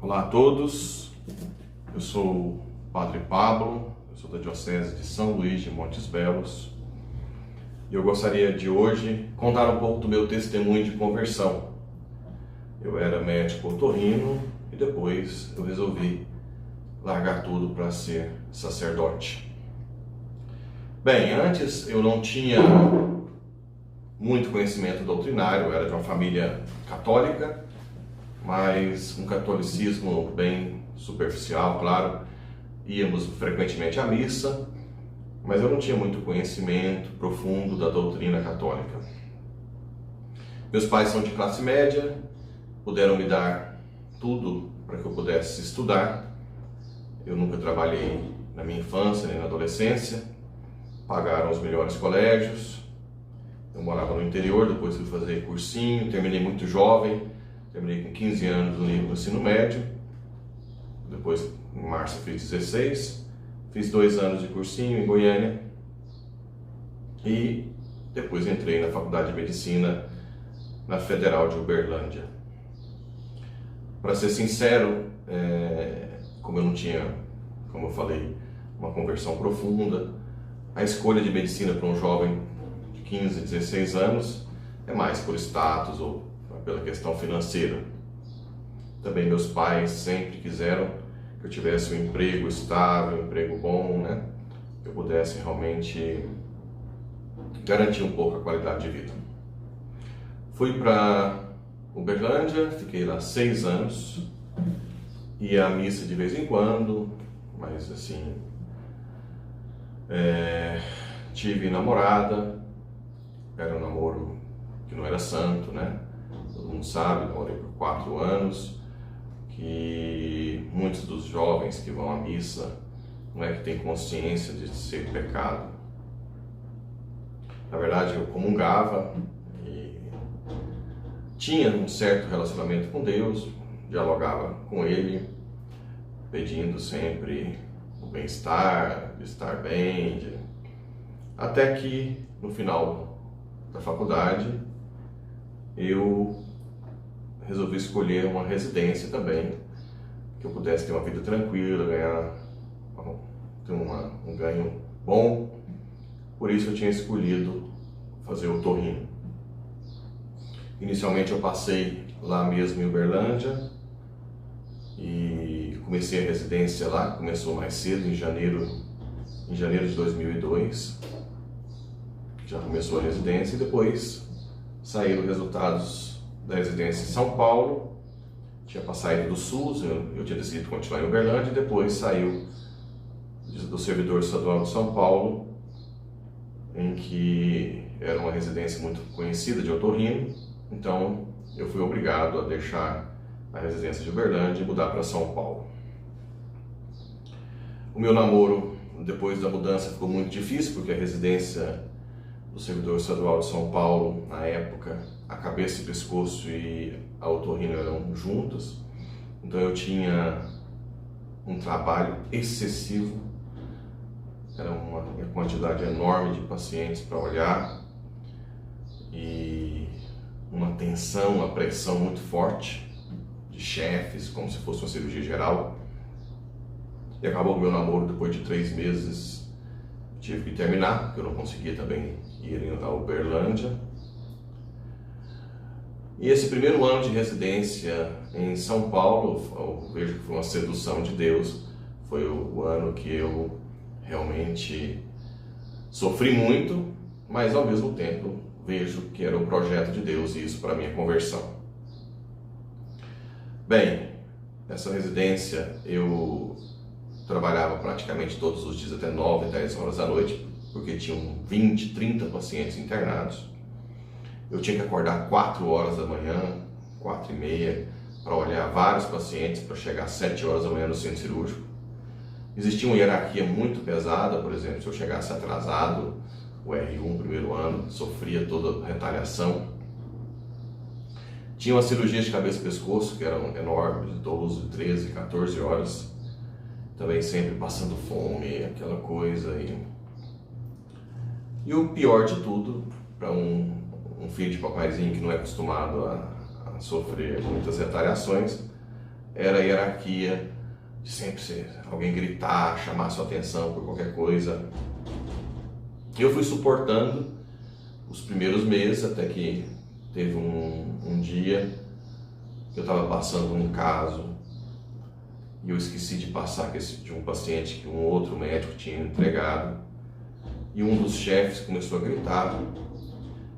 Olá a todos, eu sou o Padre Pablo, eu sou da Diocese de São Luís de Montes Belos e eu gostaria de hoje contar um pouco do meu testemunho de conversão. Eu era médico otorrino e depois eu resolvi largar tudo para ser sacerdote. Bem, antes eu não tinha muito conhecimento doutrinário, eu era de uma família católica, mas um catolicismo bem superficial, claro. Íamos frequentemente à missa, mas eu não tinha muito conhecimento profundo da doutrina católica. Meus pais são de classe média, puderam me dar tudo para que eu pudesse estudar. Eu nunca trabalhei na minha infância nem na adolescência, pagaram os melhores colégios. Eu morava no interior, depois fui fazer cursinho, terminei muito jovem. Terminei com 15 anos no ensino médio, depois em março fiz 16, fiz 2 anos de cursinho em Goiânia e depois entrei na Faculdade de Medicina na Federal de Uberlândia. Para ser sincero, como eu não tinha, como eu falei, uma conversão profunda, a escolha de medicina para um jovem de 15, 16 anos é mais por status ou pela questão financeira. Também meus pais sempre quiseram que eu tivesse um emprego estável, um emprego bom, que eu pudesse realmente garantir um pouco a qualidade de vida. Fui para Uberlândia, fiquei lá 6 anos, ia à missa de vez em quando, mas assim, tive namorada, era um namoro que não era santo, Todo mundo sabe, namorei por 4 anos, que muitos dos jovens que vão à missa não é que têm consciência de ser pecado. Na verdade, eu comungava e tinha um certo relacionamento com Deus, dialogava com Ele, pedindo sempre o bem-estar, de estar bem, até que no final da faculdade eu resolvi escolher uma residência também, que eu pudesse ter uma vida tranquila, ter um ganho bom. Por isso eu tinha escolhido fazer otorrino. Inicialmente eu passei lá mesmo em Uberlândia e comecei a residência lá, começou mais cedo, em janeiro de 2002. Já começou a residência e depois saíram resultados da residência em São Paulo. Tinha saído do SUS, eu tinha decidido continuar em Uberlândia e depois saiu do servidor estadual de São Paulo, em que era uma residência muito conhecida de otorrino. Então eu fui obrigado a deixar a residência de Uberlândia e mudar para São Paulo. O meu namoro, depois da mudança, ficou muito difícil, porque a residência do servidor estadual de São Paulo, na época, a cabeça e pescoço e a otorrino eram juntas, então eu tinha um trabalho excessivo, era uma quantidade enorme de pacientes para olhar e uma tensão, uma pressão muito forte de chefes, como se fosse uma cirurgia geral. E acabou o meu namoro depois de 3 meses, tive que terminar, porque eu não conseguia também ir a Uberlândia. E esse primeiro ano de residência em São Paulo, eu vejo que foi uma sedução de Deus. Foi o ano que eu realmente sofri muito, mas ao mesmo tempo vejo que era o projeto de Deus e isso para a minha conversão. Bem, nessa residência eu trabalhava praticamente todos os dias até 9, 10 horas da noite, porque tinham 20, 30 pacientes internados. Eu tinha que acordar 4 horas da manhã, 4h30, para olhar vários pacientes, para chegar às 7 horas da manhã no centro cirúrgico. Existia uma hierarquia muito pesada, por exemplo, se eu chegasse atrasado, o R1, primeiro ano, sofria toda a retaliação. Tinha uma cirurgia de cabeça e pescoço, que eram enormes, de 12, 13, 14 horas. Também sempre passando fome, aquela coisa. E o pior de tudo, para um filho de papaizinho que não é acostumado a sofrer muitas retaliações, era a hierarquia de sempre ser alguém gritar, chamar sua atenção por qualquer coisa. E eu fui suportando os primeiros meses, até que teve um dia que eu estava passando um caso e eu esqueci de passar de um paciente que um outro médico tinha entregado, e um dos chefes começou a gritar.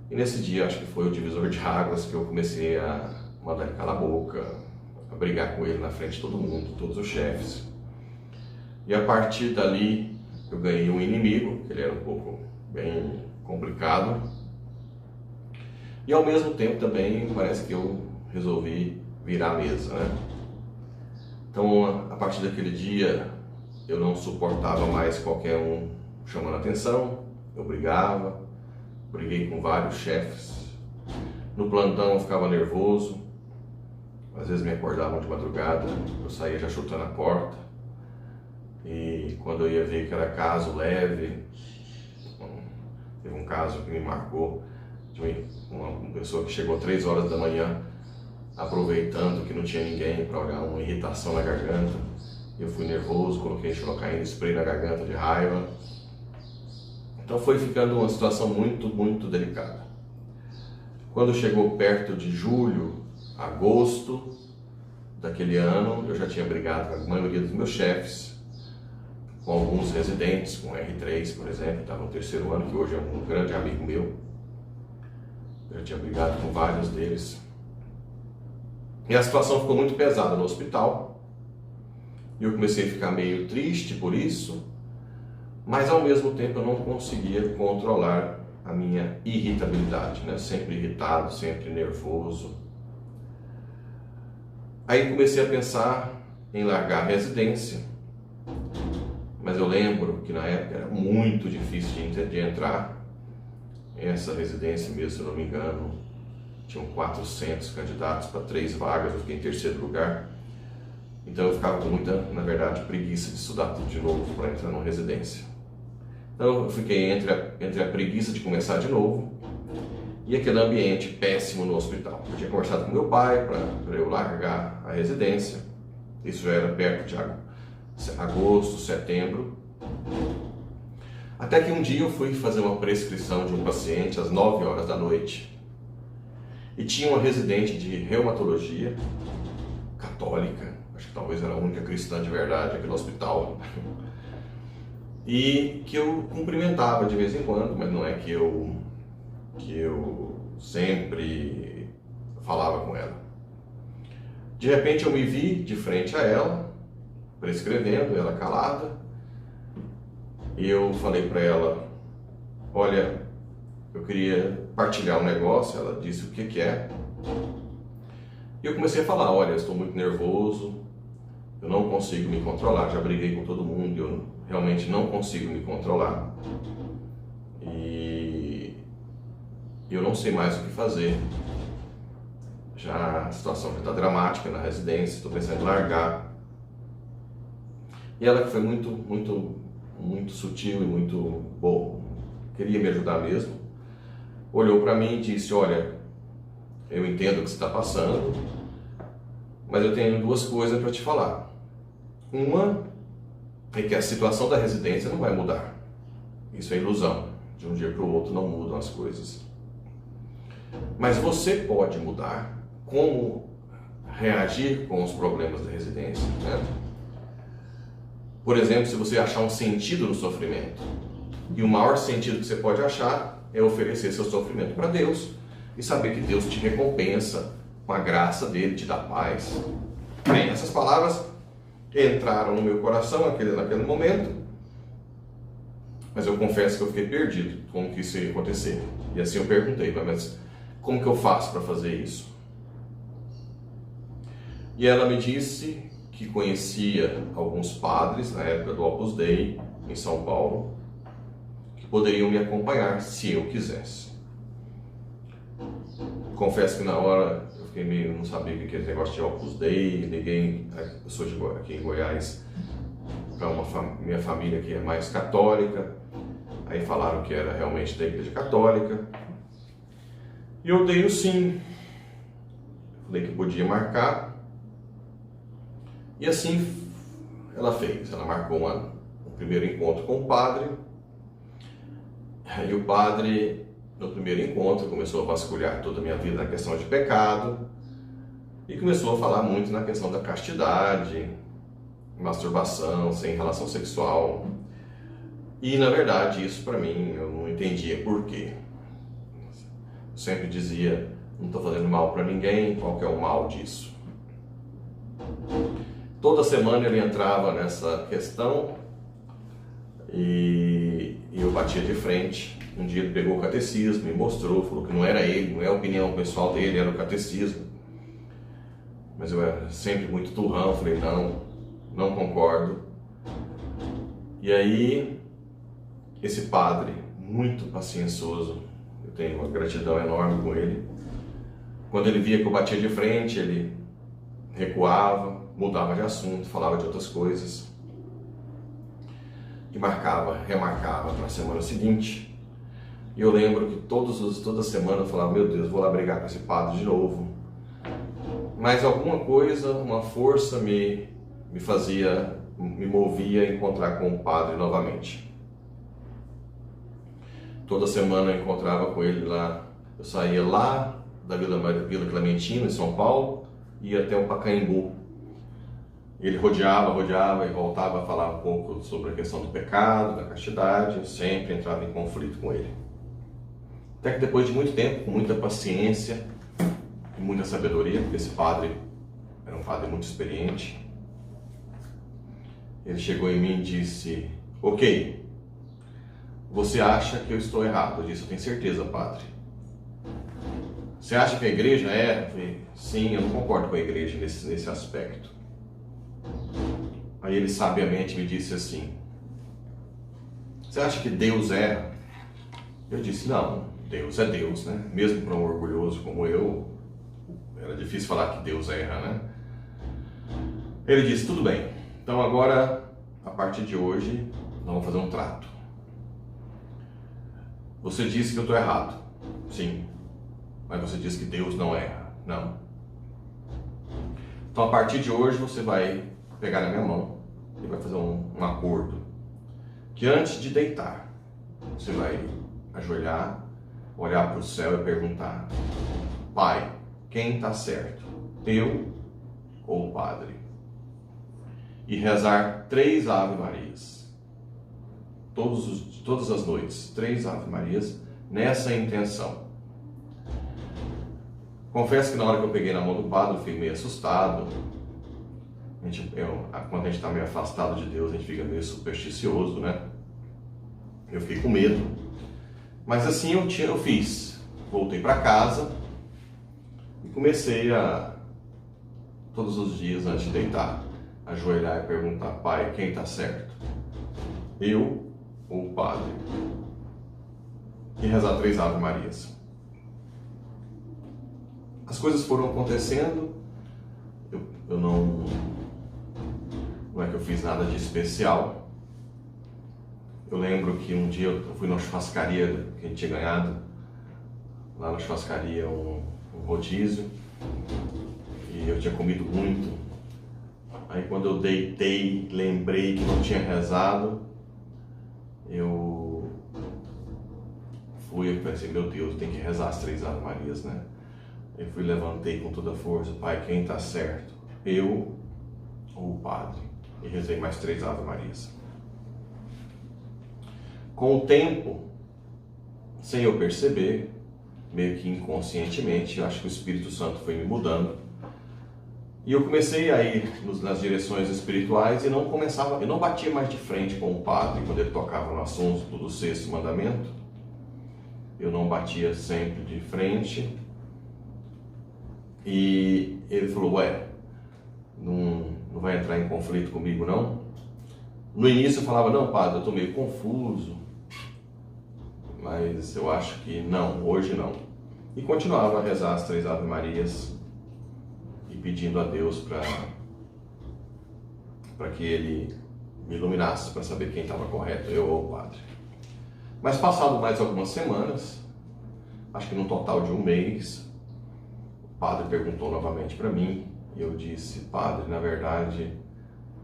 E nesse dia, acho que foi o divisor de águas, que eu comecei a mandar ele calar a boca, a brigar com ele na frente de todo mundo, todos os chefes. E a partir dali, eu ganhei um inimigo, que ele era um pouco bem complicado. E ao mesmo tempo também parece que eu resolvi virar a mesa, né? Então, a partir daquele dia, eu não suportava mais qualquer um chamando atenção, eu briguei com vários chefes. No plantão eu ficava nervoso, às vezes me acordavam de madrugada, eu saía já chutando a porta. E quando eu ia ver que era caso leve, teve um caso que me marcou, de uma pessoa que chegou 3 horas da manhã, aproveitando que não tinha ninguém para olhar uma irritação na garganta. Eu fui nervoso, coloquei xilocaína, spray na garganta de raiva. Então foi ficando uma situação muito, muito delicada. Quando chegou perto de julho, agosto daquele ano, eu já tinha brigado com a maioria dos meus chefes, com alguns residentes, com o R3, por exemplo, estava no 3º ano, que hoje é um grande amigo meu. Eu já tinha brigado com vários deles. E a situação ficou muito pesada no hospital. E eu comecei a ficar meio triste por isso, mas ao mesmo tempo eu não conseguia controlar a minha irritabilidade, né? Sempre irritado, sempre nervoso. Aí comecei a pensar em largar a residência, mas eu lembro que na época era muito difícil de entrar. Essa residência mesmo, se eu não me engano, tinham 400 candidatos para 3 vagas, eu fiquei em 3º lugar. Então eu ficava com muita, na verdade, preguiça de estudar tudo de novo para entrar numa residência. Então eu fiquei entre a preguiça de começar de novo e aquele ambiente péssimo no hospital. Eu tinha conversado com meu pai para eu largar a residência. Isso já era perto de agosto, setembro. Até que um dia eu fui fazer uma prescrição de um paciente às 9 horas da noite. E tinha uma residente de reumatologia, católica, acho que talvez era a única cristã de verdade aqui no hospital, e que eu cumprimentava de vez em quando, mas não é que eu sempre falava com ela. De repente eu me vi de frente a ela, prescrevendo, ela calada, e eu falei para ela: olha, eu queria partilhar um negócio. Ela disse o que é. E eu comecei a falar: olha, eu estou muito nervoso, eu não consigo me controlar, já briguei com todo mundo, eu realmente não consigo me controlar. E eu não sei mais o que fazer. Já a situação já está dramática na residência, estou pensando em largar. E ela, que foi muito, muito, muito sutil e muito bom, queria me ajudar mesmo, olhou para mim e disse: olha, eu entendo o que você está passando, mas eu tenho 2 coisas para te falar. Uma é que a situação da residência não vai mudar. Isso é ilusão. De um dia para o outro não mudam as coisas. Mas você pode mudar como reagir com os problemas da residência, né? Por exemplo, se você achar um sentido no sofrimento, e o maior sentido que você pode achar é oferecer seu sofrimento para Deus e saber que Deus te recompensa com a graça dele, te dá paz. Bem, essas palavras entraram no meu coração naquele momento, mas eu confesso que eu fiquei perdido como que isso ia acontecer. E assim eu perguntei: mas como que eu faço para fazer isso? E ela me disse que conhecia alguns padres na época do Opus Dei em São Paulo, que poderiam me acompanhar se eu quisesse. Confesso que na hora eu fiquei meio, não sabia o que era esse negócio de Opus Dei. Liguei, eu sou aqui em Goiás, para minha família que é mais católica. Aí falaram que era realmente da Igreja Católica. E eu dei o sim. Falei que podia marcar. E assim ela fez, ela marcou um primeiro encontro com o padre, e o padre, no primeiro encontro, começou a vasculhar toda a minha vida na questão de pecado, e começou a falar muito na questão da castidade, masturbação, sem relação sexual. E na verdade isso para mim eu não entendia por quê. Eu sempre dizia, não estou fazendo mal para ninguém, qual que é o mal disso? Toda semana ele entrava nessa questão e eu batia de frente. Um dia ele pegou o catecismo, me mostrou, falou que não era ele, não é a opinião pessoal dele, era o catecismo. Mas eu era sempre muito turrão, falei, não concordo. E aí, esse padre, muito paciencioso, eu tenho uma gratidão enorme com ele. Quando ele via que eu batia de frente, ele recuava, mudava de assunto, falava de outras coisas. E remarcava para a semana seguinte. E eu lembro que toda semana eu falava, meu Deus, vou lá brigar com esse padre de novo. Mas alguma coisa, uma força me movia a encontrar com o padre novamente. Toda semana eu encontrava com ele lá, eu saía lá da Vila Clementina, em São Paulo, e ia até o Pacaembu. Ele rodeava e voltava a falar um pouco sobre a questão do pecado, da castidade, eu sempre entrava em conflito com ele. Até que depois de muito tempo, com muita paciência e muita sabedoria, porque esse padre era um padre muito experiente, ele chegou em mim e disse, ok, você acha que eu estou errado? Eu disse, eu tenho certeza, padre. Você acha que a igreja erra? Eu falei, sim, eu não concordo com a igreja nesse aspecto. Aí ele sabiamente me disse assim, você acha que Deus erra? Eu disse, não, Deus é Deus, né? Mesmo para um orgulhoso como eu, era difícil falar que Deus erra, né? Ele disse, tudo bem, então agora, a partir de hoje, nós vamos fazer um trato. Você disse que eu estou errado, sim, mas você disse que Deus não erra, não. Então a partir de hoje você vai pegar na minha mão e vai fazer um acordo, que antes de deitar, você vai ajoelhar, olhar para o céu e perguntar, Pai, quem está certo, eu ou o Padre? E rezar 3 Ave Marias, todas as noites, 3 Ave Marias, nessa intenção. Confesso que na hora que eu peguei na mão do padre, eu fiquei meio assustado. Quando a gente está meio afastado de Deus, a gente fica meio supersticioso, né? Eu fiquei com medo. Mas assim eu fiz. Voltei para casa e comecei todos os dias antes de deitar, ajoelhar e perguntar, Pai, quem está certo? Eu ou o Padre? E rezar 3 Ave Marias. As coisas foram acontecendo, eu não é que eu fiz nada de especial. Eu lembro que um dia eu fui na churrascaria que a gente tinha ganhado, lá na churrascaria um rodízio, e eu tinha comido muito. Aí quando eu deitei, lembrei que não tinha rezado, eu pensei, meu Deus, tem que rezar as 3 Ave Marias, né? Eu levantei com toda a força, Pai, quem está certo? Eu ou o Padre? E rezei mais 3 Ave Marias. Com o tempo, sem eu perceber, meio que inconscientemente, eu acho que o Espírito Santo foi me mudando. E eu comecei a ir nas direções espirituais e eu não batia mais de frente com o Padre quando ele tocava no assunto do 6º mandamento. Eu não batia sempre de frente. E ele falou, não vai entrar em conflito comigo, não? No início eu falava, não, padre, eu estou meio confuso, mas eu acho que não, hoje não. E continuava a rezar as 3 Ave Marias e pedindo a Deus para que Ele me iluminasse, para saber quem estava correto, eu ou o Padre. Mas passado mais algumas semanas, acho que no total de um mês, o Padre perguntou novamente para mim, e eu disse, Padre, na verdade,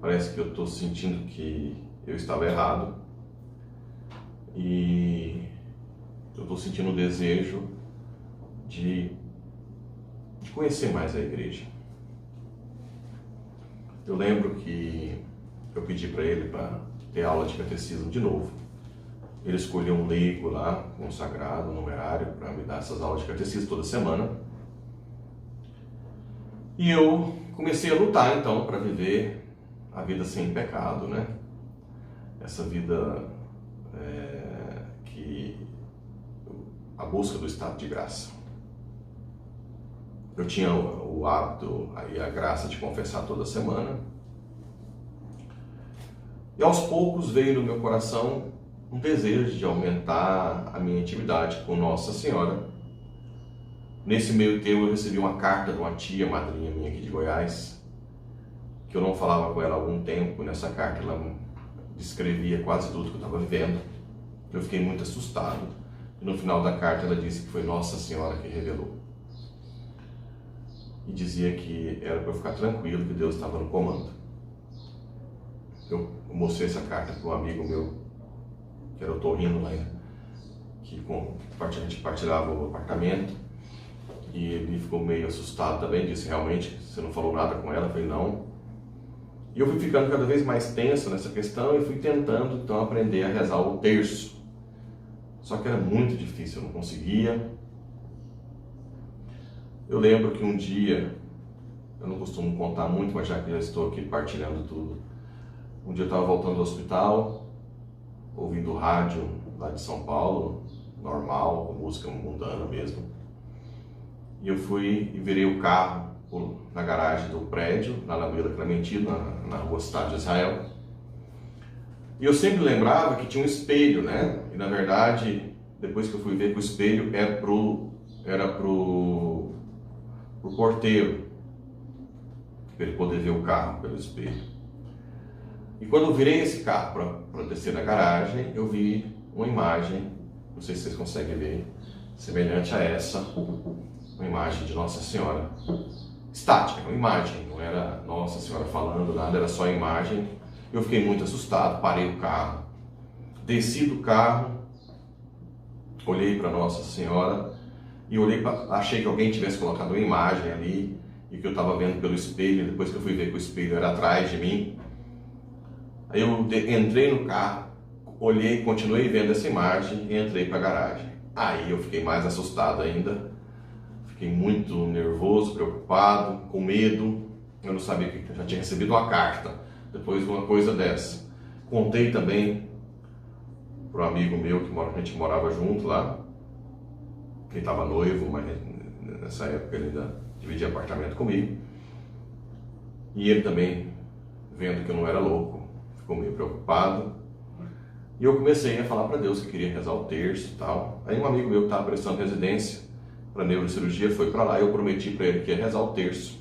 parece que eu estou sentindo que eu estava errado e eu estou sentindo o desejo de conhecer mais a igreja. Eu lembro que eu pedi para ele para ter aula de catecismo de novo. Ele escolheu um leigo lá, consagrado, numerário, para me dar essas aulas de catecismo toda semana. E eu comecei a lutar então para viver a vida sem pecado, né? Essa vida a busca do estado de graça. Eu tinha o hábito e a graça de confessar toda semana. E aos poucos veio no meu coração um desejo de aumentar a minha intimidade com Nossa Senhora. Nesse meio tempo eu recebi uma carta de uma tia, madrinha minha aqui de Goiás, que eu não falava com ela há algum tempo. Nessa carta ela descrevia quase tudo que eu estava vivendo. Eu fiquei muito assustado. E no final da carta ela disse que foi Nossa Senhora que revelou. E dizia que era para eu ficar tranquilo, que Deus estava no comando. Eu mostrei essa carta para um amigo meu, que era o Torrino, lá, que a gente partilhava o apartamento. E ele ficou meio assustado também, disse: realmente, você não falou nada com ela? Eu falei: não. E eu fui ficando cada vez mais tenso nessa questão e fui tentando então aprender a rezar o terço. Só que era muito difícil, eu não conseguia. Eu lembro que um dia, eu não costumo contar muito, mas já que já estou aqui partilhando tudo. Um dia eu estava voltando do hospital, ouvindo rádio lá de São Paulo, normal, com música mundana mesmo. E eu fui e virei o carro na garagem do prédio, lá na Vila Clementino, na rua Estado de Israel. E eu sempre lembrava que tinha um espelho, né? E na verdade, depois que eu fui ver que o espelho era pro porteiro, para ele poder ver o carro pelo espelho. E quando eu virei esse carro para descer na garagem, eu vi uma imagem, não sei se vocês conseguem ver, semelhante a essa, uma imagem de Nossa Senhora, estática, uma imagem, não era Nossa Senhora falando nada, era só a imagem. Eu fiquei muito assustado, parei o carro, desci do carro, olhei para Nossa Senhora e achei que alguém tivesse colocado uma imagem ali e que eu estava vendo pelo espelho. Depois que eu fui ver que o espelho era atrás de mim, aí eu entrei no carro, olhei, continuei vendo essa imagem e entrei para a garagem. Aí eu fiquei mais assustado ainda, fiquei muito nervoso, preocupado, com medo. Eu não sabia que eu já tinha recebido uma carta depois de uma coisa dessa. Contei também para um amigo meu a gente morava junto lá. Ele estava noivo, mas nessa época ele ainda dividia apartamento comigo. E ele também, vendo que eu não era louco, ficou meio preocupado. E eu comecei a falar para Deus que eu queria rezar o terço e tal. Aí um amigo meu que estava prestando residência para neurocirurgia foi para lá e eu prometi para ele que ia rezar o terço,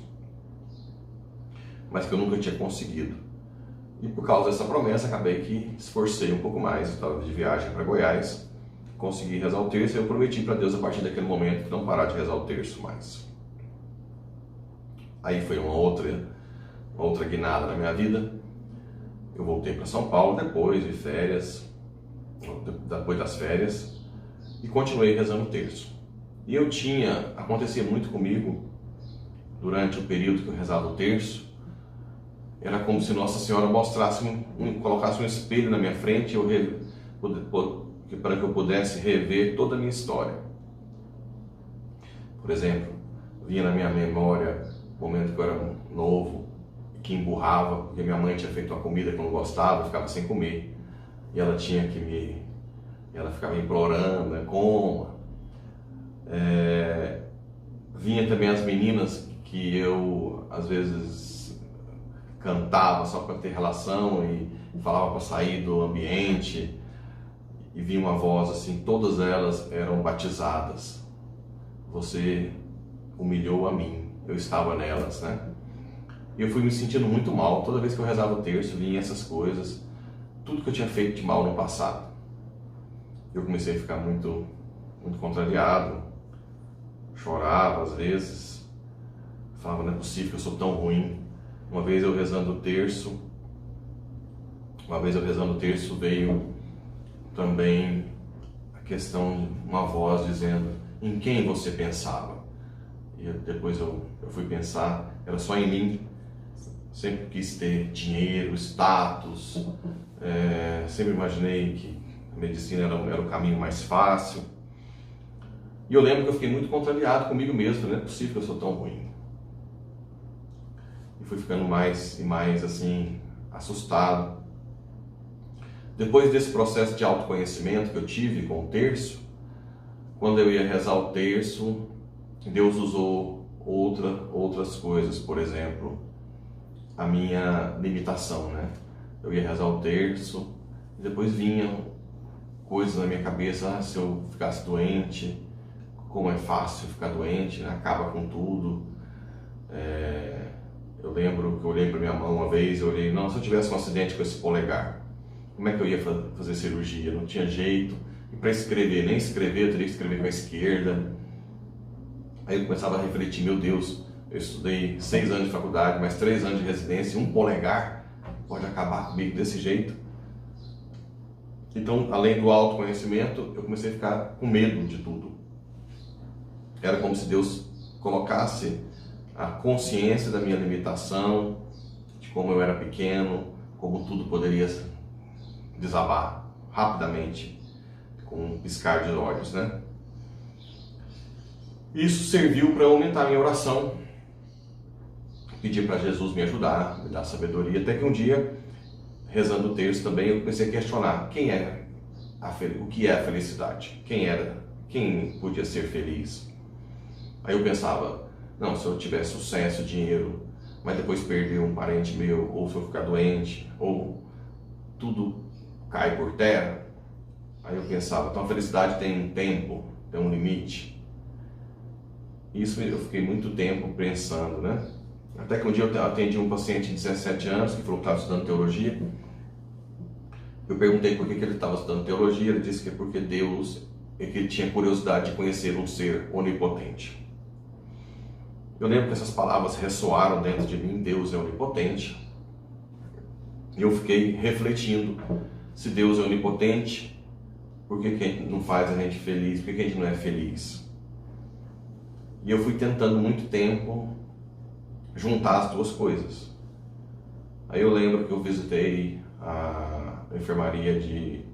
mas que eu nunca tinha conseguido. E por causa dessa promessa, acabei que esforcei um pouco mais. Eu estava de viagem para Goiás, consegui rezar o terço e eu prometi para Deus a partir daquele momento não parar de rezar o terço mais. Aí foi uma outra guinada na minha vida. Eu voltei para São Paulo depois das férias, e continuei rezando o terço. E acontecia muito comigo durante o período que eu rezava o terço. Era como se Nossa Senhora colocasse um espelho na minha frente para que eu pudesse rever toda a minha história. Por exemplo, vinha na minha memória o momento que eu era novo, que emburrava, porque minha mãe tinha feito uma comida que eu não gostava, eu ficava sem comer. E ela ela ficava implorando, né, coma. Vinha também as meninas que eu, às vezes, cantava só para ter relação e falava para sair do ambiente, e vinha uma voz assim: todas elas eram batizadas, você humilhou a mim, eu estava nelas, né? E eu fui me sentindo muito mal. Toda vez que eu rezava o terço, vinha essas coisas, tudo que eu tinha feito de mal no passado. Eu comecei a ficar muito, muito contrariado, chorava às vezes, falava: não é possível que eu sou tão ruim. Uma vez eu rezando o terço, Uma vez eu rezando o terço, veio também a questão de uma voz dizendo: em quem você pensava? E depois eu fui pensar, era só em mim. Sempre quis ter dinheiro, status, sempre imaginei que a medicina era o caminho mais fácil. E eu lembro que eu fiquei muito contrariado comigo mesmo, não é possível que eu sou tão ruim. E fui ficando mais e mais assim, assustado. Depois desse processo de autoconhecimento que eu tive com o terço, quando eu ia rezar o terço, Deus usou outras coisas, por exemplo, a minha limitação, né? Eu ia rezar o terço e depois vinham coisas na minha cabeça: se eu ficasse doente, como é fácil ficar doente, né? Acaba com tudo. Eu lembro que eu olhei para minha mão uma vez, eu olhei, não, se eu tivesse um acidente com esse polegar, como é que eu ia fazer cirurgia? Não tinha jeito. E para escrever, nem escrever, eu teria que escrever com a esquerda. Aí eu começava a refletir: meu Deus, eu estudei 6 anos de faculdade, mais 3 anos de residência, um polegar pode acabar comigo desse jeito. Então, além do autoconhecimento, eu comecei a ficar com medo de tudo. Era como se Deus colocasse a consciência da minha limitação, de como eu era pequeno, como tudo poderia desabar rapidamente, com um piscar de olhos, né? Isso serviu para aumentar a minha oração, pedir para Jesus me ajudar, me dar sabedoria, até que um dia, rezando o terço também, eu comecei a questionar: o que é a felicidade? Quem podia ser feliz? Aí eu pensava: não, se eu tiver sucesso, dinheiro, mas depois perder um parente meu, ou se eu ficar doente, ou tudo cai por terra. Aí eu pensava: então a felicidade tem um tempo, tem um limite. Isso eu fiquei muito tempo pensando, né? Até que um dia eu atendi um paciente de 17 anos que falou que estava estudando teologia. Eu perguntei por que ele estava estudando teologia. Ele disse que é porque Deus, que ele tinha curiosidade de conhecer um ser onipotente. Eu lembro que essas palavras ressoaram dentro de mim: Deus é onipotente. E eu fiquei refletindo: se Deus é onipotente, por que não faz a gente feliz? Por que a gente não é feliz? E eu fui tentando muito tempo juntar as duas coisas. Aí eu lembro que eu visitei a enfermaria de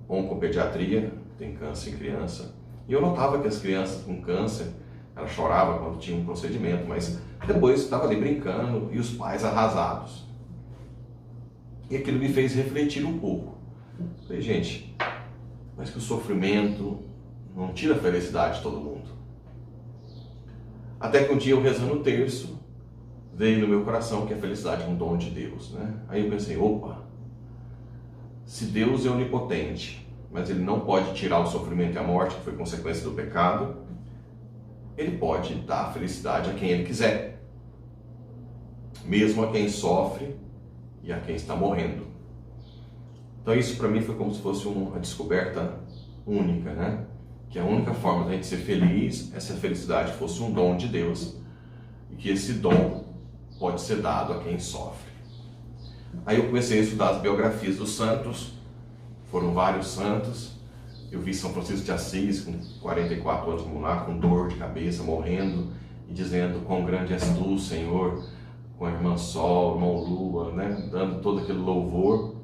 oncopediatria, que tem câncer em criança, e eu notava que as crianças com câncer, ela chorava quando tinha um procedimento, mas depois estava ali brincando e os pais arrasados. E aquilo me fez refletir um pouco. Falei: gente, mas que o sofrimento não tira a felicidade de todo mundo. Até que um dia, eu rezando o terço, veio no meu coração que a felicidade é um dom de Deus, né? Aí eu pensei: opa, se Deus é onipotente, mas Ele não pode tirar o sofrimento e a morte, que foi consequência do pecado, Ele pode dar a felicidade a quem Ele quiser, mesmo a quem sofre e a quem está morrendo. Então isso para mim foi como se fosse uma descoberta única, né? Que a única forma de a gente ser feliz é se a felicidade fosse um dom de Deus, e que esse dom pode ser dado a quem sofre. Aí eu comecei a estudar as biografias dos santos. Foram vários santos. Eu vi São Francisco de Assis com 44 anos, vamos lá, com dor de cabeça, morrendo, e dizendo: quão grande és tu, Senhor, com a irmã Sol, irmão Lua, né? Dando todo aquele louvor.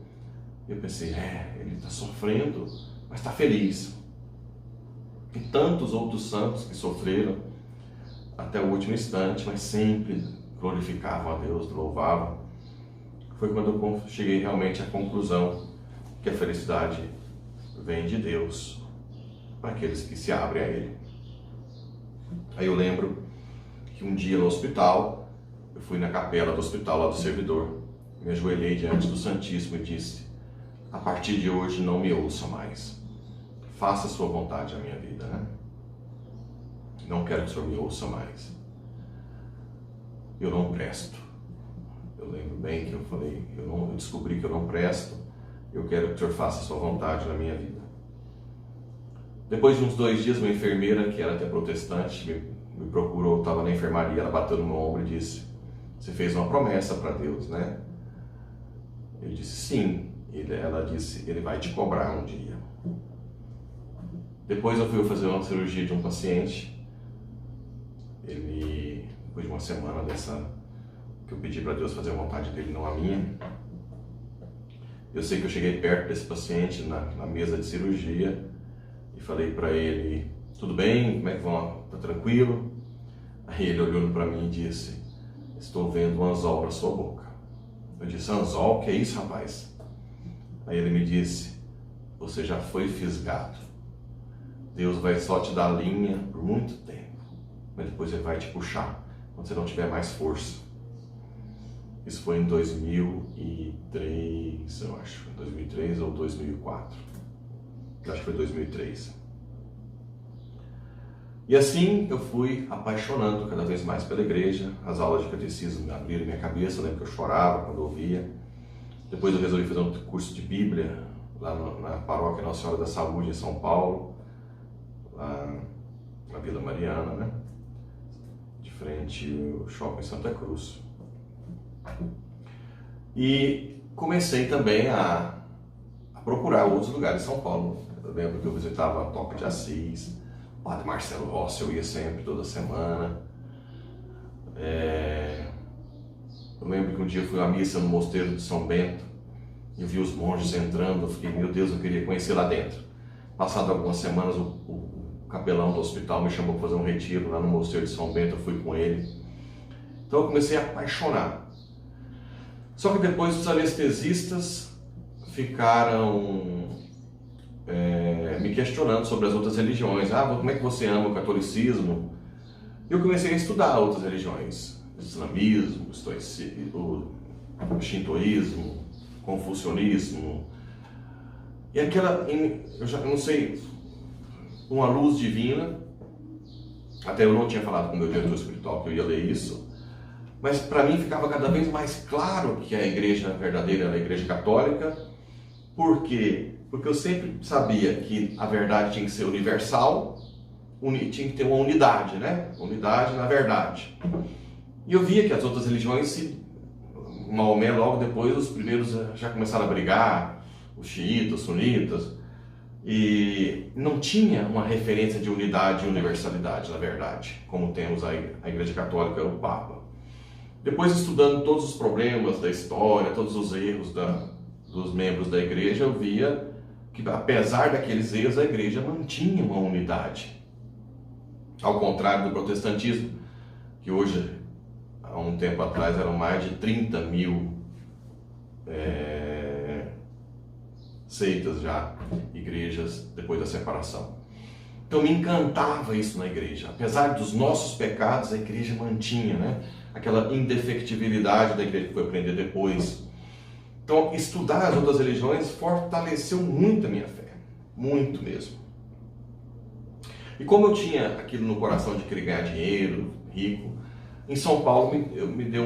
Eu pensei: ele está sofrendo, mas está feliz. E tantos outros santos que sofreram até o último instante, mas sempre glorificavam a Deus, louvavam. Foi quando eu cheguei realmente à conclusão que a felicidade vem de Deus para aqueles que se abrem a Ele. Aí eu lembro que um dia no hospital, eu fui na capela do hospital lá do servidor, me ajoelhei diante do Santíssimo e disse: a partir de hoje não me ouça mais. Faça a sua vontade na minha vida, né? Não quero que o Senhor me ouça mais. Eu não presto. Eu lembro bem que eu falei: eu descobri que eu não presto. Eu quero que o Senhor faça a sua vontade na minha vida. Depois de uns 2 dias, uma enfermeira, que era até protestante, me procurou. Eu estava na enfermaria, ela bateu no meu ombro e disse: você fez uma promessa para Deus, né? Eu disse: sim. Ela disse, ele vai te cobrar um dia. Depois eu fui fazer uma cirurgia de um paciente. Depois de uma semana que eu pedi para Deus fazer a vontade dele, não a minha. Eu sei que eu cheguei perto desse paciente na mesa de cirurgia e falei para ele, tudo bem? Como é que vão? Tá tranquilo? Aí ele olhou para mim e disse, estou vendo um anzol para sua boca. Eu disse, anzol? Que é isso, rapaz? Aí ele me disse, você já foi fisgado. Deus vai só te dar linha por muito tempo, mas depois ele vai te puxar quando você não tiver mais força. Isso foi em 2003, eu acho. 2003 ou 2004. Eu acho que foi 2003. E assim eu fui apaixonando cada vez mais pela igreja. As aulas de catecismo abriram minha cabeça. Eu lembro que eu chorava quando ouvia. Depois eu resolvi fazer um curso de Bíblia lá na paróquia Nossa Senhora da Saúde, em São Paulo, lá na Vila Mariana, né? De frente ao Shopping Santa Cruz. E comecei também a procurar outros lugares em São Paulo. Eu lembro que eu visitava a Toca de Assis, o Padre Marcelo Rossi, eu ia sempre, toda semana. Eu lembro que um dia eu fui à missa no Mosteiro de São Bento e eu vi os monges entrando, eu fiquei, meu Deus, eu queria conhecer lá dentro. Passado algumas semanas, o capelão do hospital me chamou para fazer um retiro lá no Mosteiro de São Bento, eu fui com ele. Então eu comecei a apaixonar. Só que depois os anestesistas ficaram me questionando sobre as outras religiões. Como é que você ama o catolicismo? E eu comecei a estudar outras religiões. O islamismo, o shintoísmo, o confucionismo. E eu não sei, uma luz divina. Até eu não tinha falado com o meu diretor espiritual que eu ia ler isso. Mas para mim ficava cada vez mais claro que a igreja verdadeira era a igreja católica. Por quê? Porque eu sempre sabia que a verdade tinha que ser universal, tinha que ter uma unidade, né? Unidade na verdade. E eu via que as outras religiões, Maomé logo depois, os primeiros já começaram a brigar, os xiitas, os sunitas, e não tinha uma referência de unidade e universalidade, na verdade, como temos a igreja católica, o Papa. Depois, estudando todos os problemas da história, todos os erros dos membros da igreja, eu via que, apesar daqueles erros, a igreja mantinha uma unidade. Ao contrário do protestantismo, que hoje, há um tempo atrás, eram mais de 30 mil seitas já, igrejas, depois da separação. Então me encantava isso na igreja. Apesar dos nossos pecados, a igreja mantinha, né? Aquela indefectibilidade da igreja que foi aprender depois. Então, estudar as outras religiões fortaleceu muito a minha fé. Muito mesmo. E como eu tinha aquilo no coração de querer ganhar dinheiro, rico, em São Paulo me deu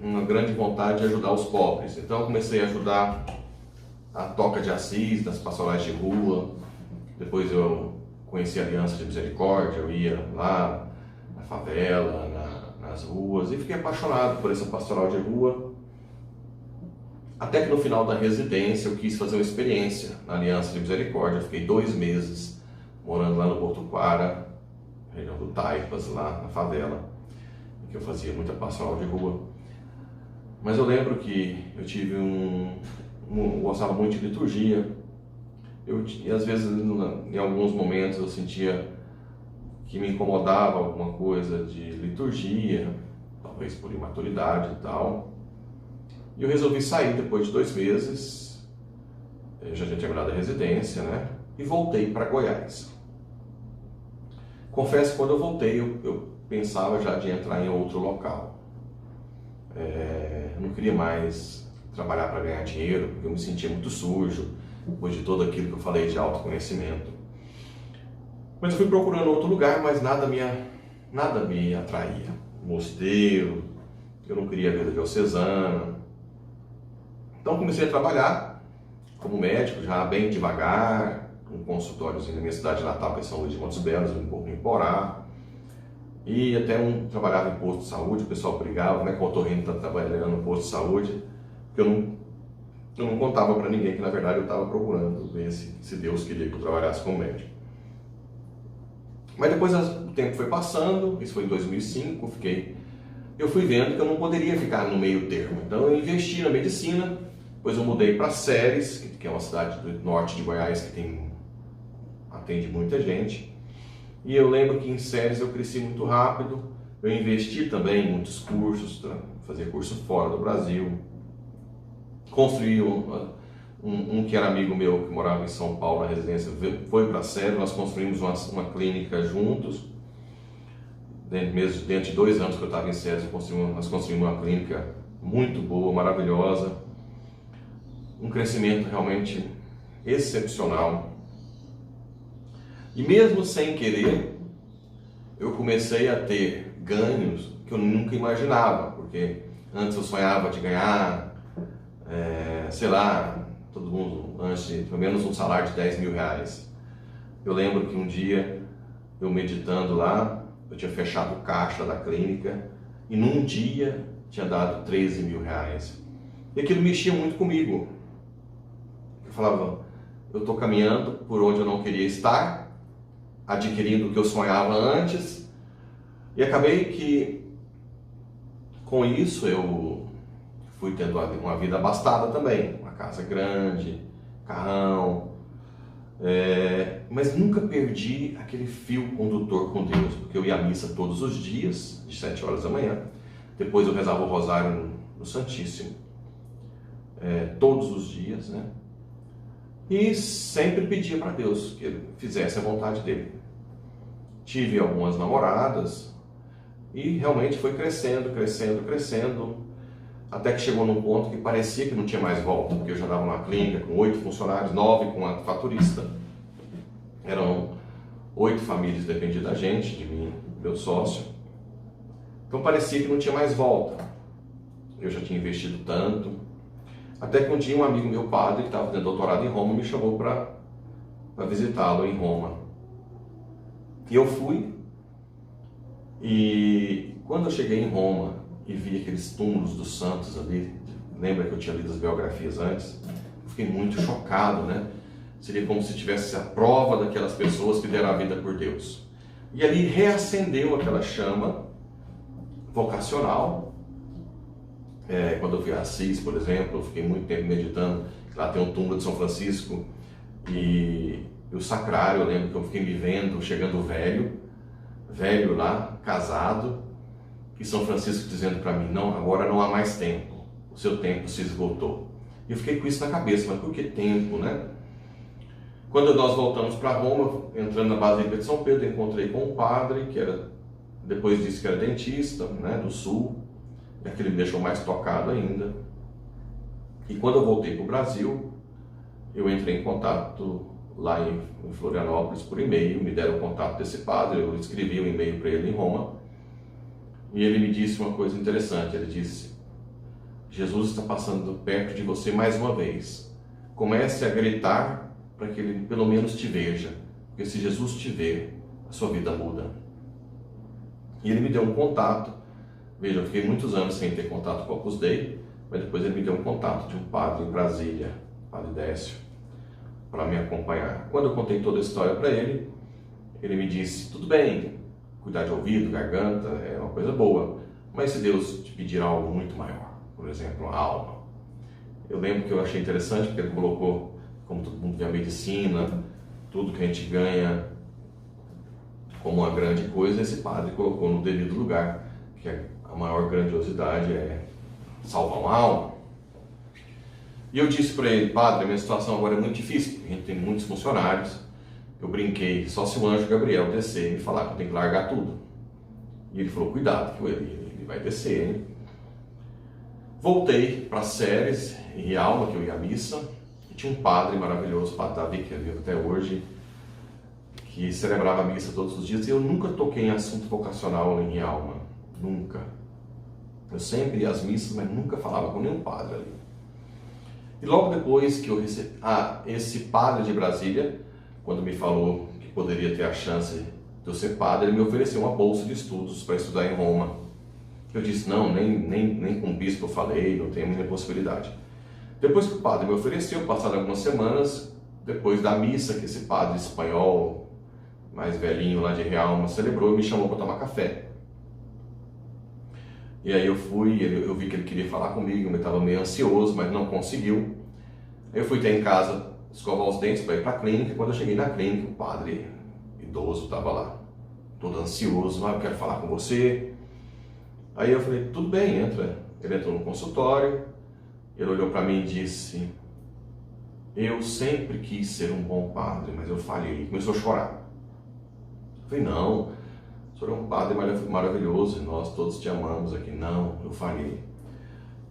uma grande vontade de ajudar os pobres. Então eu comecei a ajudar a Toca de Assis, nas pastorais de rua. Depois eu conheci a Aliança de Misericórdia, eu ia lá na favela, nas ruas, e fiquei apaixonado por essa pastoral de rua. Até que no final da residência eu quis fazer uma experiência na Aliança de Misericórdia. Eu fiquei 2 meses morando lá no Botuquara, região do Taipas, lá na favela, em que eu fazia muita pastoral de rua. Mas eu lembro que eu tive eu gostava muito de liturgia. E às vezes, em alguns momentos, eu sentia que me incomodava alguma coisa de liturgia, talvez por imaturidade e tal. E eu resolvi sair depois de 2 meses, eu já tinha terminado a residência, né? E voltei para Goiás. Confesso que quando eu voltei, eu pensava já de entrar em outro local. Eu não queria mais trabalhar para ganhar dinheiro, porque eu me sentia muito sujo, depois de tudo aquilo que eu falei de autoconhecimento. Mas eu fui procurando outro lugar, mas nada me atraía. Mosteiro, eu não queria a vida diocesana. Então comecei a trabalhar como médico, já bem devagar, um consultóriozinho na minha cidade natal, que é São Luís de Montes Belos, um pouco em Porá. E até trabalhava em posto de saúde, o pessoal brigava, como é que o otorrino está trabalhando no posto de saúde? Porque Eu não contava para ninguém que, na verdade, eu estava procurando ver se Deus queria que eu trabalhasse como médico. Mas depois o tempo foi passando, isso foi em 2005, eu fui vendo que eu não poderia ficar no meio termo. Então eu investi na medicina, depois eu mudei para Ceres, que é uma cidade do norte de Goiás que atende muita gente. E eu lembro que em Ceres eu cresci muito rápido, eu investi também em muitos cursos, fazia curso fora do Brasil. Construí um que era amigo meu, que morava em São Paulo, na residência, foi para Ceres, nós construímos uma clínica juntos. Dentro de 2 anos que eu estava em Ceres, nós construímos uma clínica muito boa, maravilhosa. Um crescimento realmente excepcional. E mesmo sem querer, eu comecei a ter ganhos que eu nunca imaginava, porque antes eu sonhava de ganhar, sei lá, todo mundo, antes de pelo menos um salário de 10 mil reais. Eu lembro que um dia, eu meditando lá, eu tinha fechado o caixa da clínica e num dia tinha dado 13 mil reais. E aquilo mexia muito comigo. Eu falava, eu estou caminhando por onde eu não queria estar, adquirindo o que eu sonhava antes, e acabei que com isso eu fui tendo uma vida abastada também, uma casa grande, carrão, mas nunca perdi aquele fio condutor com Deus, porque eu ia à missa todos os dias, de 7 horas da manhã, depois eu rezava o rosário no Santíssimo, todos os dias, né? E sempre pedia para Deus que Ele fizesse a vontade dele. Tive algumas namoradas e realmente foi crescendo, até que chegou num ponto que parecia que não tinha mais volta, porque eu já estava numa clínica com 8 funcionários, 9 com a faturista. Eram 8 famílias que dependiam da gente, de mim, meu sócio. Então parecia que não tinha mais volta. Eu já tinha investido tanto. Até que um dia um amigo meu, padre, que estava fazendo doutorado em Roma, me chamou para visitá-lo em Roma. E eu fui. E quando eu cheguei em Roma e vi aqueles túmulos dos santos ali, lembra que eu tinha lido as biografias antes? Eu fiquei muito chocado, né? Seria como se tivesse a prova daquelas pessoas que deram a vida por Deus. E ali reacendeu aquela chama vocacional. Quando eu fui a Assis, por exemplo, eu fiquei muito tempo meditando. Lá tem um túmulo de São Francisco e o sacrário, eu lembro que eu fiquei me vendo, chegando velho lá, casado, e São Francisco dizendo para mim, não, agora não há mais tempo, o seu tempo se esgotou. E eu fiquei com isso na cabeça, mas por que tempo, né? Quando nós voltamos para Roma, entrando na Basílica de São Pedro, encontrei com um padre, depois disse que era dentista, né, do Sul, e aquilo me deixou mais tocado ainda. E quando eu voltei para o Brasil, eu entrei em contato lá em Florianópolis por e-mail, me deram o contato desse padre, eu escrevi um e-mail para ele em Roma, e ele me disse uma coisa interessante, ele disse, Jesus está passando perto de você mais uma vez, comece a gritar para que ele pelo menos te veja, porque se Jesus te ver, a sua vida muda. E ele me deu um contato, veja, eu fiquei muitos anos sem ter contato com o Opus Dei, mas depois ele me deu um contato de um padre em Brasília, Padre Décio, para me acompanhar. Quando eu contei toda a história para ele, ele me disse, tudo bem, cuidar de ouvido, garganta, é uma coisa boa, mas se Deus te pedir algo muito maior, por exemplo, a alma. Eu lembro que eu achei interessante, porque ele colocou, como todo mundo vê a medicina, tudo que a gente ganha como uma grande coisa, esse padre colocou no devido lugar, que a maior grandiosidade é salvar uma alma. E eu disse para ele, padre, a minha situação agora é muito difícil, porque a gente tem muitos funcionários. Eu brinquei, só se o anjo Gabriel descer e me falar que eu tenho que largar tudo. E ele falou, cuidado, que ele vai descer, hein? Voltei para Ceres, em Rialma, que eu ia à missa, e tinha um padre maravilhoso, o padre Davi, que é vivo até hoje, que celebrava a missa todos os dias, e eu nunca toquei em assunto vocacional em Rialma, nunca. Eu sempre ia às missas, mas nunca falava com nenhum padre ali. E logo depois que eu recebi, esse padre de Brasília, quando me falou que poderia ter a chance de eu ser padre, ele me ofereceu uma bolsa de estudos para estudar em Roma. Eu disse, não, nem com o bispo eu falei, não tem a mínima possibilidade. Depois que o padre me ofereceu, passaram algumas semanas, depois da missa que esse padre espanhol, mais velhinho lá de Realma, celebrou e me chamou para tomar café. E aí eu fui, eu vi que ele queria falar comigo, eu estava meio ansioso, mas não conseguiu. Aí eu fui até em casa escovar os dentes para ir para a clínica. Quando eu cheguei na clínica, o padre idoso estava lá, todo ansioso. Eu quero falar com você. Aí eu falei, tudo bem, entra. Ele entrou no consultório, ele olhou para mim e disse, eu sempre quis ser um bom padre, mas eu falhei. E começou a chorar. Eu falei, não, o senhor é um padre maravilhoso, nós todos te amamos aqui. Não, eu falhei.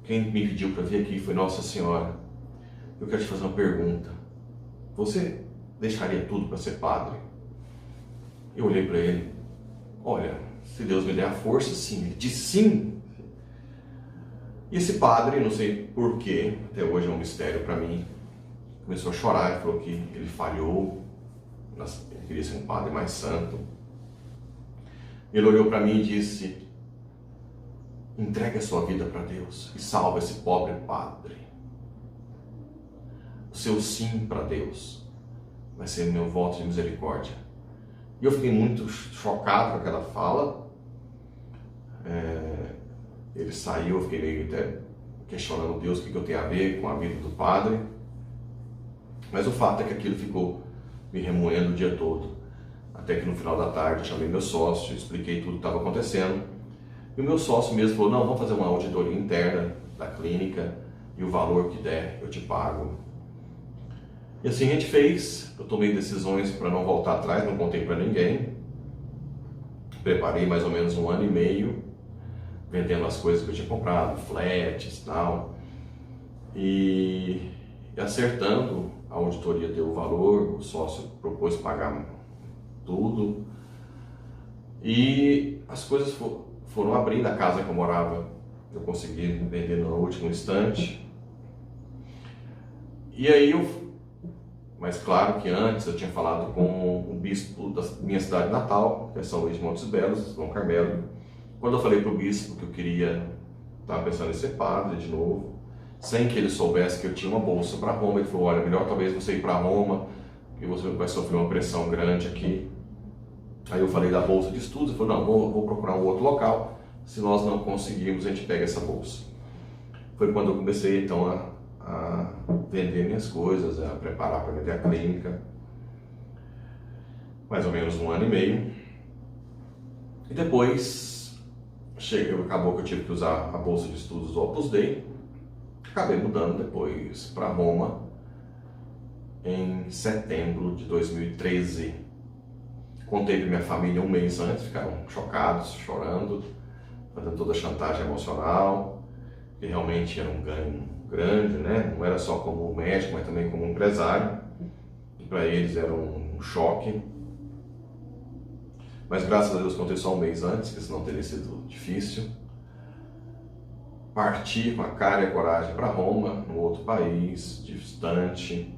Quem me pediu para vir aqui foi Nossa Senhora. Eu quero te fazer uma pergunta. Você deixaria tudo para ser padre? Eu olhei para ele. Olha, se Deus me der a força, sim. Ele disse sim. E esse padre, não sei porquê, até hoje é um mistério para mim, começou a chorar e falou que ele falhou. Ele queria ser um padre mais santo. Ele olhou para mim e disse, entregue a sua vida para Deus e salva esse pobre padre. O seu sim para Deus vai ser meu voto de misericórdia. E eu fiquei muito chocado com aquela fala. Ele saiu, eu fiquei meio até questionando Deus, o que eu tenho a ver com a vida do padre. Mas o fato é que aquilo ficou me remoendo o dia todo. Até que no final da tarde eu chamei meu sócio, expliquei tudo que estava acontecendo. E o meu sócio mesmo falou, não, vamos fazer uma auditoria interna da clínica e o valor que der eu te pago. E assim a gente fez. Eu tomei decisões para não voltar atrás, não contei para ninguém. Preparei mais ou menos 1 ano e meio, vendendo as coisas que eu tinha comprado, flats e tal. E acertando, a auditoria deu o valor, o sócio propôs pagar tudo. E as coisas foram abrindo. A casa que eu morava, eu consegui vender no último instante. E aí mas claro que antes eu tinha falado com o bispo da minha cidade natal, que é São Luís de Montes Belos, São Carmelo. Quando eu falei para o bispo que eu estava pensando em ser padre de novo, sem que ele soubesse que eu tinha uma bolsa para Roma, ele falou, olha, melhor talvez você ir para Roma, que você vai sofrer uma pressão grande aqui. Aí eu falei da bolsa de estudos, ele falou, não, vou procurar um outro local, se nós não conseguirmos a gente pega essa bolsa. Foi quando eu comecei então a vender minhas coisas, a preparar para vender a clínica, mais ou menos 1 ano e meio. E depois acabou que eu tive que usar a bolsa de estudos do Opus Dei. Acabei mudando depois para Roma em setembro de 2013. Contei para minha família 1 mês antes, ficaram chocados, chorando, fazendo toda a chantagem emocional, que realmente era um ganho grande, né? Não era só como médico, mas também como empresário. E para eles era um choque. Mas graças a Deus contei só 1 mês antes, que senão teria sido difícil. Parti com a cara e a coragem para Roma, num outro país, distante.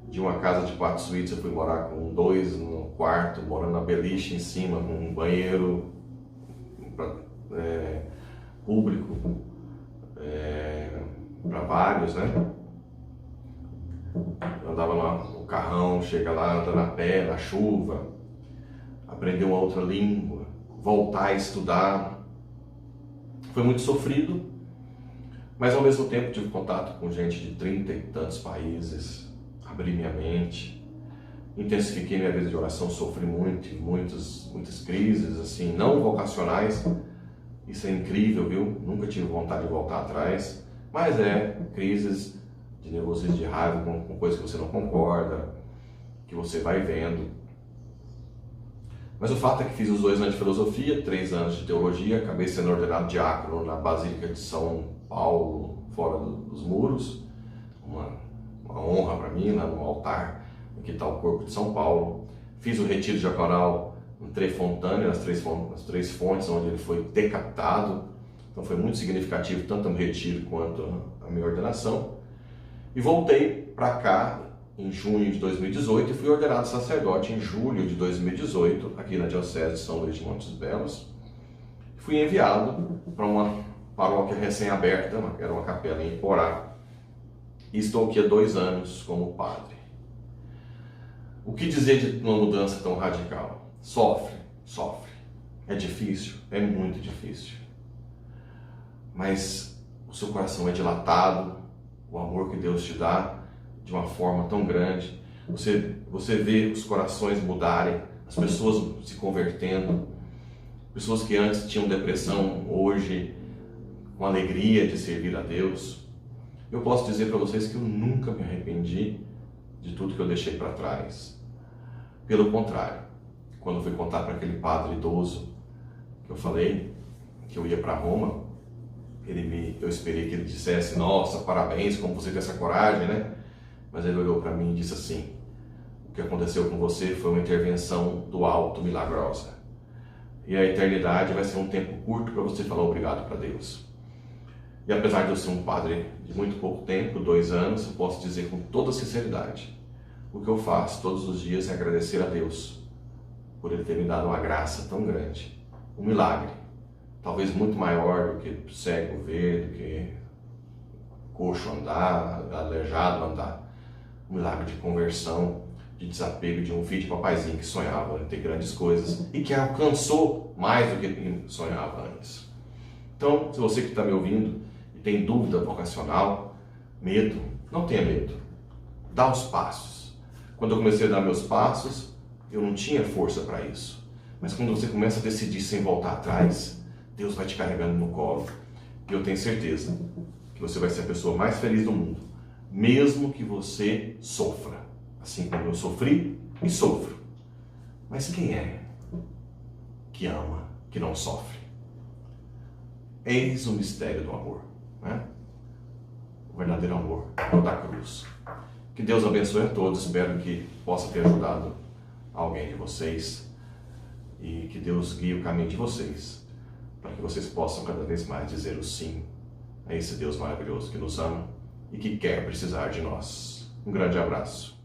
De uma casa de 4 suítes eu fui morar com 2 no quarto, morando na beliche em cima, com um banheiro público para vários, né? Eu andava no carrão, chega lá, andando a pé, na chuva, aprender uma outra língua, voltar a estudar. Foi muito sofrido, mas ao mesmo tempo tive contato com gente de 30 e tantos países, abri minha mente, intensifiquei minha vida de oração, sofri muito, muitas crises, assim, não vocacionais. Isso é incrível, viu? Nunca tive vontade de voltar atrás, mas crises de nervosismo, de raiva com coisas que você não concorda, que você vai vendo. Mas o fato é que fiz os 2 anos de filosofia, 3 anos de teologia, acabei sendo ordenado diácono na Basílica de São Paulo, fora dos muros, uma honra para mim, lá no altar, aqui está o corpo de São Paulo. Fiz o retiro diaconal em Trefontane, nas três fontes onde ele foi decapitado, então foi muito significativo tanto o retiro quanto a minha ordenação. E voltei para cá em junho de 2018 e fui ordenado sacerdote em julho de 2018, aqui na Diocese de São Luís de Montes Belos. Fui enviado para uma paróquia recém-aberta, era uma capela em Iporá, e estou aqui há 2 anos como padre. O que dizer de uma mudança tão radical? Sofre. É difícil, é muito difícil. Mas o seu coração é dilatado, o amor que Deus te dá de uma forma tão grande. Você vê os corações mudarem, as pessoas se convertendo, pessoas que antes tinham depressão, hoje com alegria de servir a Deus. Eu posso dizer para vocês que eu nunca me arrependi de tudo que eu deixei para trás. Pelo contrário, quando eu fui contar para aquele padre idoso que eu falei que eu ia para Roma, eu esperei que ele dissesse: nossa, parabéns, como você tem essa coragem, né? Mas ele olhou para mim e disse assim: o que aconteceu com você foi uma intervenção do alto, milagrosa. E a eternidade vai ser um tempo curto para você falar obrigado para Deus. E apesar de eu ser um padre de muito pouco tempo, 2 anos, eu posso dizer com toda sinceridade: o que eu faço todos os dias é agradecer a Deus por Ele ter me dado uma graça tão grande, um milagre, talvez muito maior do que cego ver, do que coxo andar, aleijado andar, um milagre de conversão, de desapego de um filho de papaizinho que sonhava em ter grandes coisas e que alcançou mais do que sonhava antes. Então, se você que está me ouvindo e tem dúvida vocacional, medo, não tenha medo, dá os passos. Quando eu comecei a dar meus passos, eu não tinha força para isso. Mas quando você começa a decidir sem voltar atrás, Deus vai te carregando no colo. E eu tenho certeza que você vai ser a pessoa mais feliz do mundo, mesmo que você sofra, assim como eu sofri e sofro. Mas quem é que ama, que não sofre? Eis o mistério do amor, né? O verdadeiro amor, o da cruz. Que Deus abençoe a todos, espero que possa ter ajudado alguém de vocês e que Deus guie o caminho de vocês, para que vocês possam cada vez mais dizer o sim a esse Deus maravilhoso que nos ama e que quer precisar de nós. Um grande abraço.